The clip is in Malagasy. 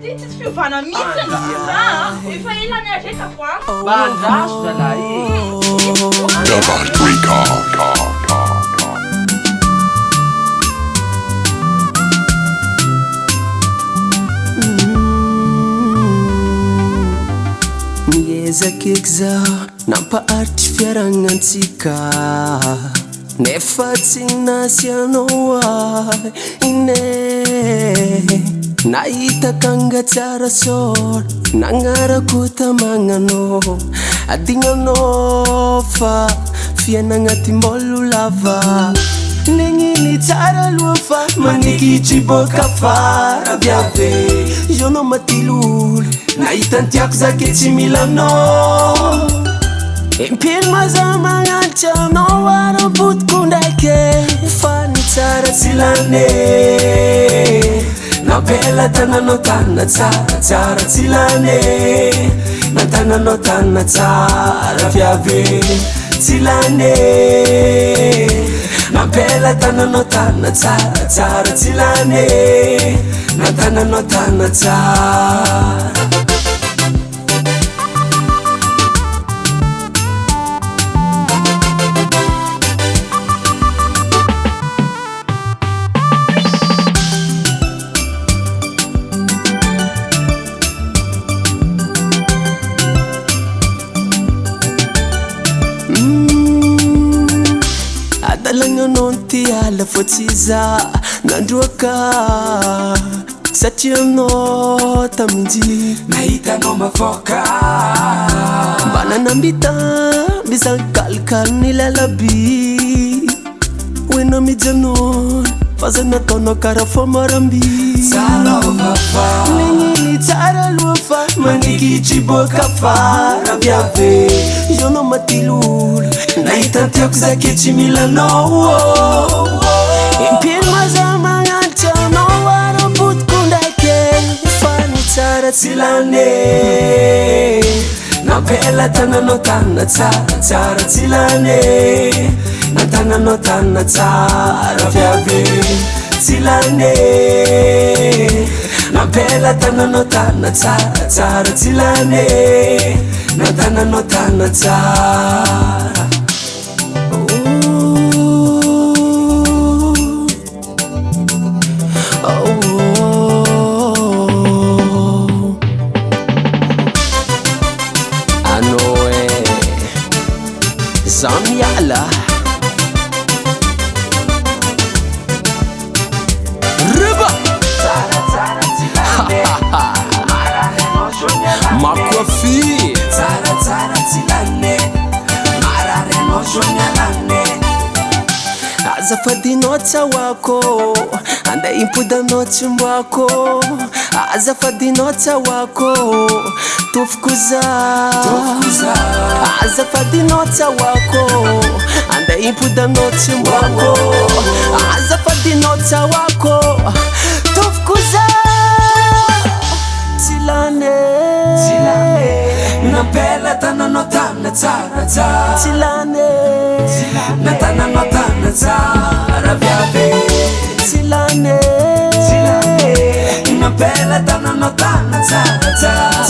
Ty tsy fiovana mihitsy efa elany aretako Bandraso zalahy Double Record. Niezaky eky zaho nampaharitry fiaragnantsika nefa tsy nasy anao ahy ine nahita kanga tsara sôra nagnarako tamagnanao adignanao fa fiainagna timbolo lava negniny tsara aloha fa manikitry boka fara viave jonao matilolo nahita ntiako zake tsy milanao impino maza magnatry anao ara-potoko ndraike fa ny tsara tsy lane nampela tananao tanina tsara tsara tsy lane nantananao tanina tsara viave tsy lane nampela tananao tanina tsara tsara tsy lane nantananao tanina tsara Adalagnanao ty ala fô tsy za nandroaka satria anao taminjy Nahitanao mavoaka mba nanambita mizakalikaly ny lalaby hoenao mijanona fa za nataonao karaha fô maramby negniny tsara aloha fa manikitry boka fara viave jonao matilolo nahita ntiako zake tsy milanao impino maza magnatry anao ara-potoko ndraike fa ny tsara tsy lane nampela tananao tanina tsara tsara tsy lane nantananao tanina tsara viave tsy lane nampela tananao tanina tsara tsara tsy lane nantananao tanina tsara Zamiala Riba Makofi Tsara tsara tsy lane mararenao sognalane azafadinao tsawako ande impodanao tsimboako azafadinao tsawako tofoko za azafadinao tsawako ande impodanao tsimboako azafadinao tsawako tofoko za tsilane nampela tananao tanina tsara tsara tsilane nantananao tanina tsara viave tsilane nampela tananao tanina tsara tsara